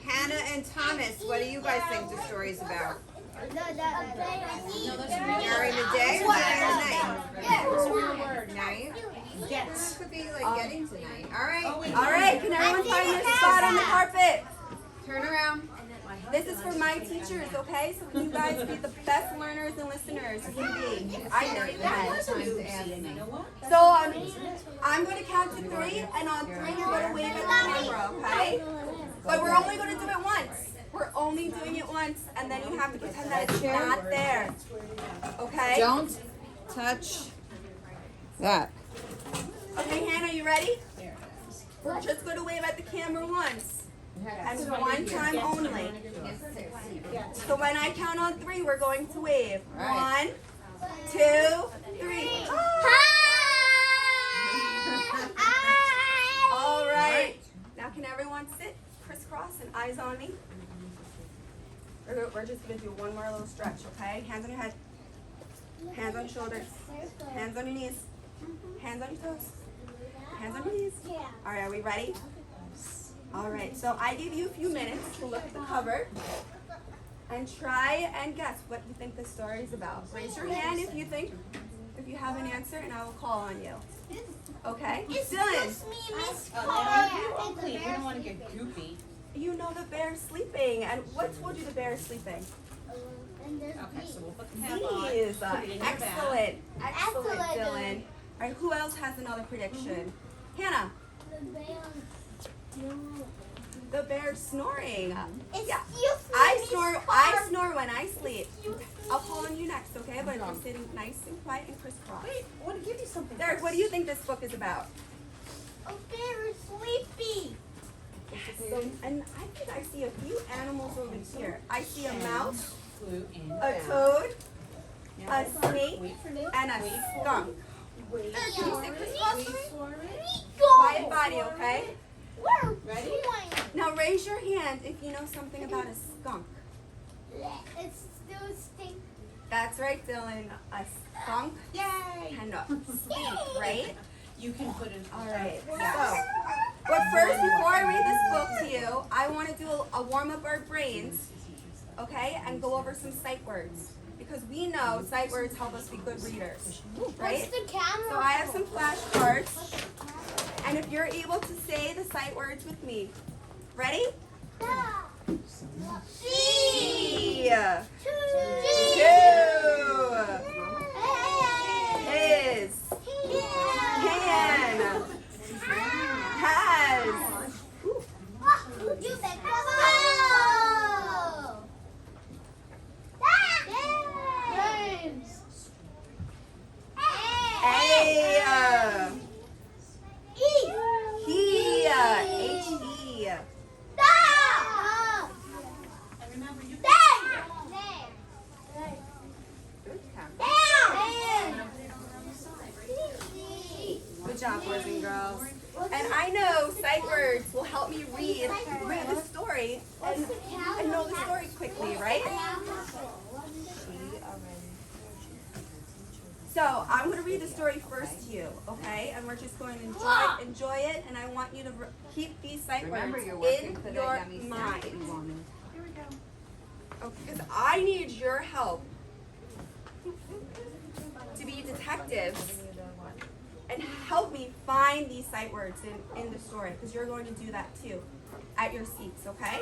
Hannah and Thomas, what do you guys think the story's about? During the day or during the night? Night? Get. Could be like getting tonight. All right. All right, can everyone find their spot on the carpet? Turn around. This is for my teachers, okay? So can you guys be the best learners and listeners you can be? I know you can. So I'm going to count to 3, and on 3 you're going to wave at the camera, okay? But we're only going to do it once. We're only doing it once, and then you have to pretend that it's not there. Okay? Don't touch that. Okay, Hannah, you ready? We're just going to wave at the camera once. And one time only. So when I count on 3, we're going to wave. 1, 2, 3. All right. Now can everyone sit crisscross and eyes on me? We're just going to do one more little stretch, okay? Hands on your head. Hands on your shoulders. Hands on your knees. Hands on your toes. Hands on your knees. All right, are we ready? All right, so I give you a few minutes to look at the cover and try and guess what you think the story is about. Raise your hand if you have an answer, and I will call on you. Okay? Dylan. We don't want to get goopy. You know the bear's sleeping, and what told you the bear is sleeping? Okay, so we'll put the cap on. Please. Put it in your bag. Excellent, Dylan. All right, who else has another prediction? Hannah. The bear's snoring. Yeah. I snore when I sleep. I'll call on you next, okay? But you're sitting nice and quiet and crisscross. Wait, I want to give you something. Derek, what do you think this book is about? A bear is sleepy. So, and I think I see a few animals over here. I see a mouse, a toad, a snake, and a skunk. Can you sit crisscross for me? Quiet body, okay? Ready? Now raise your hand if you know something about a skunk. It's still stink. That's right, Dylan. A skunk Yay! and a stink, right? You can put it. All right. So, but first, before I read this book to you, I want to do a warm up our brains, okay, and go over some sight words because we know sight words help us be good readers, right? What's the camera? So I have some flashcards, and if you're able to say the sight words with me, ready? See. Two. Is. Can. Has. You bet. A. He. H-E. Good job, boys and girls. And I know sight words will help me read the story and know the story quickly, right? So I'm going to read the story first to you, okay? And we're just going to enjoy it, and I want you to keep these sight words in your mind. Here we go. Because I need your help to be detectives and help me find these sight words in the story, because you're going to do that too at your seats, okay?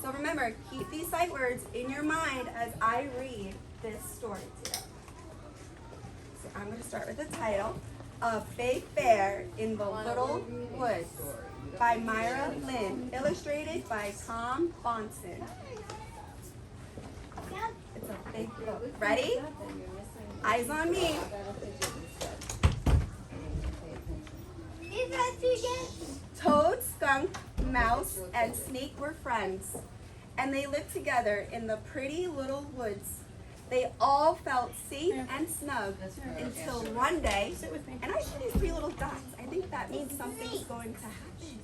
So remember, keep these sight words in your mind as I read this story to you. So I'm going to start with the title, A Big Bear in the Little Woods by Myra Lynn, illustrated by Tom Bonson. It's a big book. Ready? Eyes on me. Toad, skunk, mouse, and snake were friends, and they lived together in the pretty little woods. They all felt safe and snug until one day, and I see these 3 little dots. I think that means something's going to happen.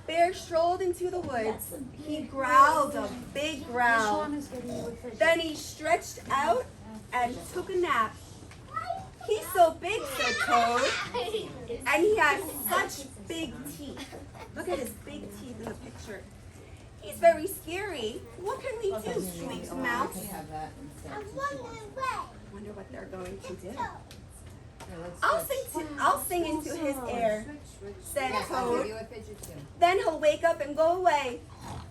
Bear strolled into the woods. He growled a big growl. Then he stretched out and took a nap. He's so big, said Toad, and he has such big teeth. Look at his big teeth in the picture. He's very scary. What can we do? Shrieked Mouse. Wonder what they're going to do. I'll sing into his ear, said Toad. Then he'll wake up and go away.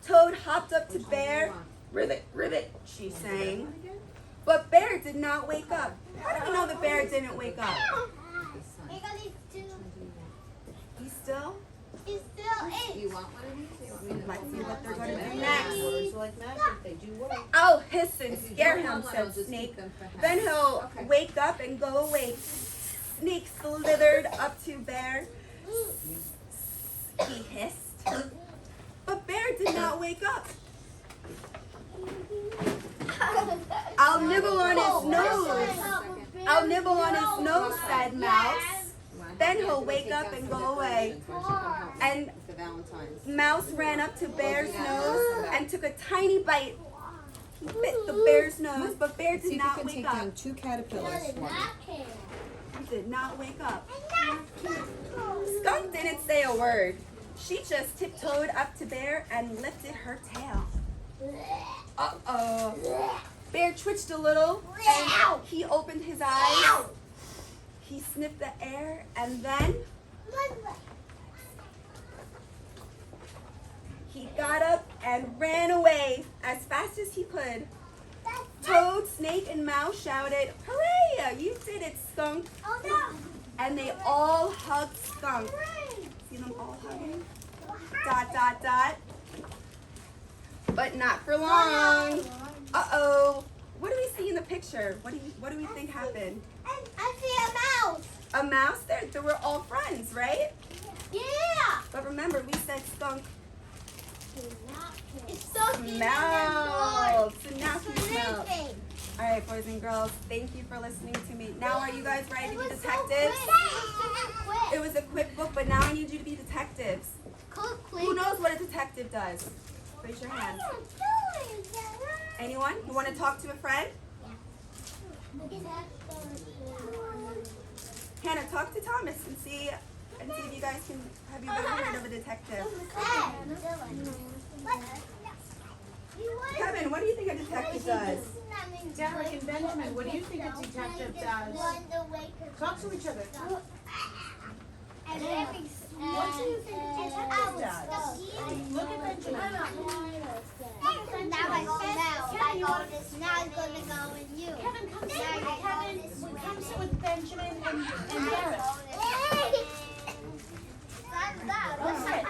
Toad hopped up to Bear. Ribbit, ribbit, she sang. But Bear did not wake up. How do we know the bear didn't wake up? He's still? He's still in. You want one of these? You want me to Let's see what they're hold going to it? do next. Words like magic, they do work. I'll hiss and If you scare don't him, want one, I'll said just Snake. keep them for Then half. he'll Okay. wake up and go away. Snake slithered up to Bear. He hissed. But Bear did not wake up. I'll nibble on his nose. I'll nibble on his nose, said Mouse. Then he'll wake up and go away. And The Valentine's. Mouse ran up to Bear's nose and took a tiny bite. He bit the bear's nose, but Bear See did if you not can wake take up. down 2 caterpillars for me. He did not wake up. Skunk didn't say a word. She just tiptoed up to Bear and lifted her tail. Uh-oh. Bear twitched a little and he opened his eyes. He sniffed the air and then he got up and ran away as fast as he could. Toad, Snake, and Mouse shouted, "Hooray! You did it, Skunk!" And they all hugged Skunk. See them all hugging? Dot, dot, dot. But not for long. Uh-oh. What do we see in the picture? What do we think happened? I see a mouse. A mouse? They were all friends, right? Yeah. But remember, we said Skunk It's stuck in the smells. So now he smells. Sleeping. All right, boys and girls, thank you for listening to me. Now, are you guys ready to be It was so detectives? quick. It was a quick book, but now I need you to be detectives. Quick. Who knows what a detective does? Raise your hand. Anyone? You want to talk to a friend? Hannah, talk to Thomas and see if you guys can. Have you ever heard of a detective? Kevin, what do you think a detective does? Derek and Benjamin, what do you think a detective does? Talk to each other. What do you think a detective does? Look at Benjamin. Now I go this. Now it's gonna go in you. Kevin, come sit with Benjamin and Derek. What's it?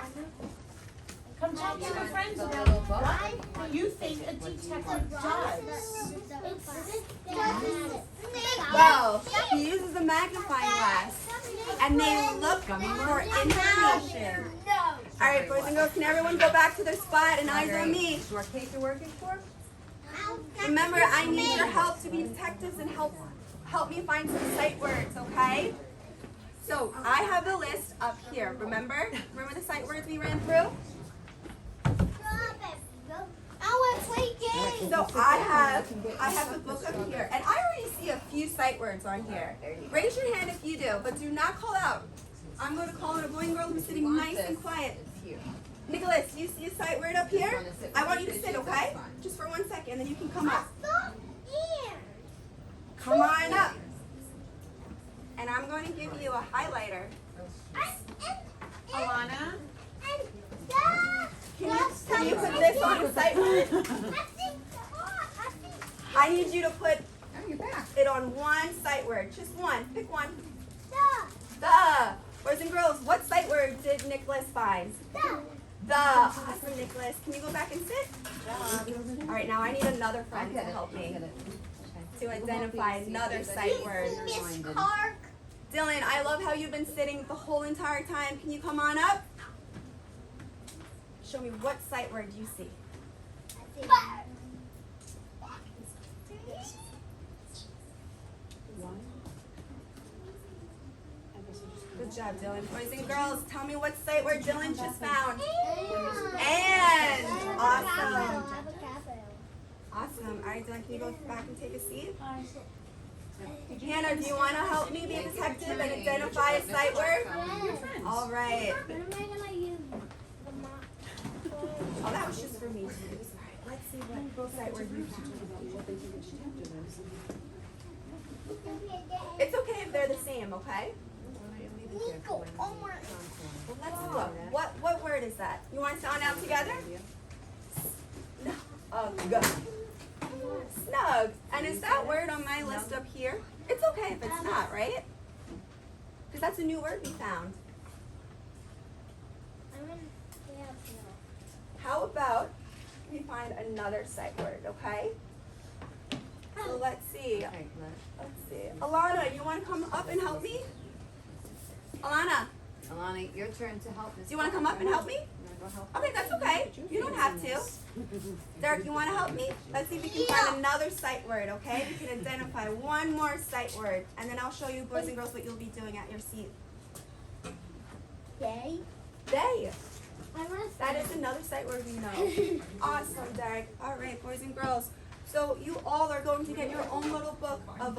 Come talk to your friends about what you think a detective does. Well, he uses a magnifying glass and they look for information. All right, boys and girls, can everyone go back to their spot and eyes on me? What case you're working for? Remember, I need your help to be detectives and help me find some sight words, okay? So I have the list up here. Remember the sight words we ran through? I want to play games. So I have the book up here, and I already see a few sight words on here. Raise your hand if you do, but do not call out. I'm going to call on a boy and girl who's sitting nice and quiet. It's here. Nicholas, do you see a sight word up here? wanna sit I want you to where you sit, sit, okay? that's fine. Just for 1 second, then you can come up. Stop here. Come on up. And I'm going to give you a highlighter. Alana? Can you put this on a sight word? I need you to put Oh, you're back. it on one sight word. Just one. Pick one. The. Boys and girls, what sight word did Nicholas find? The. Awesome, Nicholas. Can you go back and sit? All right, now I need another I friend to get it. help I me get it. to Okay. identify another sight word. Miss Clark. Dylan, I love how you've been sitting the whole entire time. Can you come on up? Show me what sight word you see. Good job, Dylan. Boys and girls, tell me what sight word Dylan just found. And awesome. Awesome. All right, Dylan, can you go back and take a seat? Hannah, do you want to help me be a detective and identify a sight word? All right. What am I gonna use? It's okay if they're the same, okay? Nico, oh my. Well, let's look. What word is that? You want to sound out together? Snug. Snug. And is that word on my list up here? It's okay if it's not, right? Because that's a new word we found. I'm in camp now. How about we find another sight word, okay? So let's see. Alana, you want to come up and help me? Alana, Alana, your turn to help Miss. do you want to come up and help me? Go help. Okay, that's okay. You don't have to. Derek, you want to help me? Let's see if we can find another sight word, okay? We can identify one more sight word, and then I'll show you, boys and girls, what you'll be doing at your seat. Day. Day. I want That is another sight word we know. Awesome, Derek. All right, boys and girls. So you all are going to get your own little book of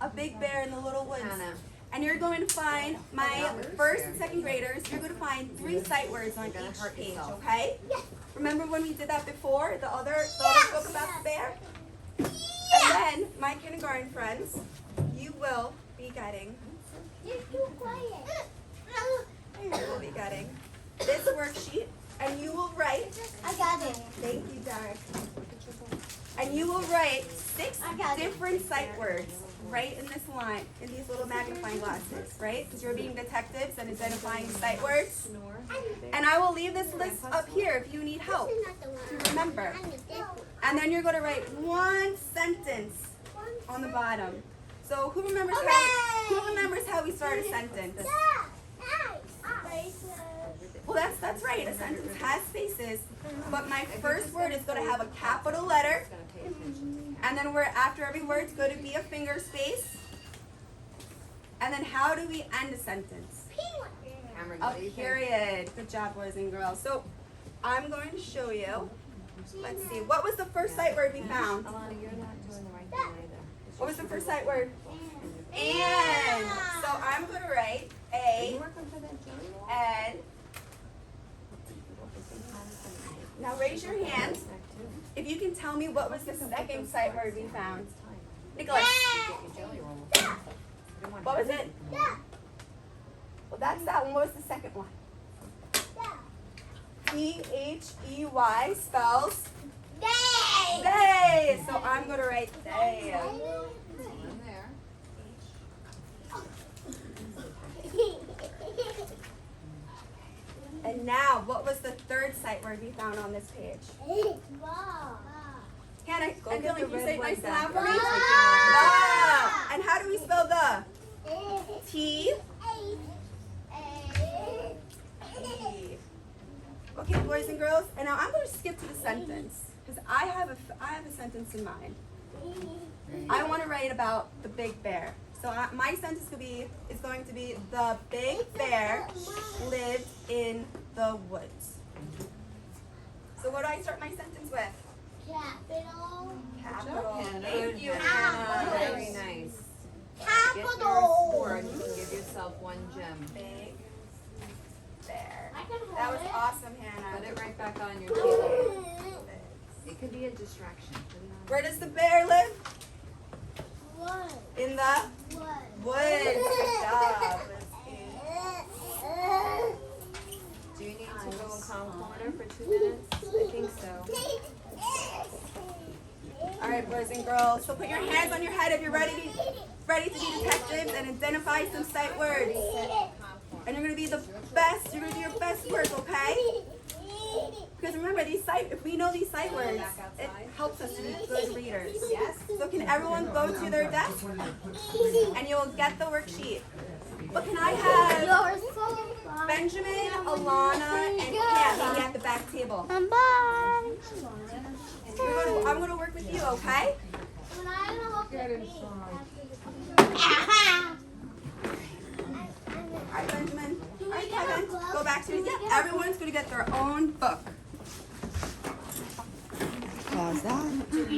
a big bear in the little woods. Hannah. And you're going to find my first and second graders. You're going to find 3 sight words on You're gonna each hurt page, yourself. okay? Remember when we did that before? The other book about the bear? And then, my kindergarten friends, you will be getting You're too quiet. this worksheet, and you will write. I got it. Thank you, Derek. And you will write 6 I got it. different sight words right in this line, in these little magnifying glasses, right? Because you're being detectives and identifying sight words. And I will leave this list up here if you need help This is not the one. to remember. I'm the devil. And then you're going to write one sentence on the bottom. So who remembers how we start a sentence? Well, that's right. A sentence has spaces, but my first word is going to have a capital letter, and then after every word is going to be a finger space. And then how do we end a sentence? Cameron, A what do you think? period. Good job, boys and girls. So I'm going to show you. Let's see. What was the first sight word we found? Alana, you're not doing the right thing either. What was the first sight word? And. So I'm going to write Are you A, working for that jelly roll? N. Now raise your hand if you can tell me what was the second sight word we found. Nicholas, Get your jelly roll. You don't want what was it? Well, that's that one. What was the second one? T-H-E-Y spells day. So I'm going to write day. one there. And now, what was the third sight word we found on this page? Hannah, and Dylan, can you say it nice and loud for me? The. And how do we spell the? T. E. Okay, boys and girls. And now I'm going to skip to the sentence because I have a sentence in mind. I want to write about the big bear. So my sentence is going to be the big bear lived in the woods. So what do I start my sentence with? Capital. Capital. Thank you, Very Hannah. nice. Get your score and you Capital. can give yourself 1 gem. Big bear. I can hold That was it. awesome, Put Hannah. it right back on your table. It could be a distraction. Put it on. Where does the bear live? What? In the woods. Good job. Do you need to go in calm corner for 2 minutes? I think so. All right, boys and girls. So put your hands on your head if you're ready to be detectives and identify some sight words. And you're gonna be the best. You're gonna do your best work, okay? Because remember, if we know these sight words, it helps us to be good readers. Yes. So can everyone go to their desk and you will get the worksheet. But can I have You're so fun. Benjamin, Alana, and Cam at the back table? Bye. I'm gonna work with you, okay? When I look at me, All right, Benjamin. All right, Kevin. Go back to your. Everyone's gonna get their own book. Pause that.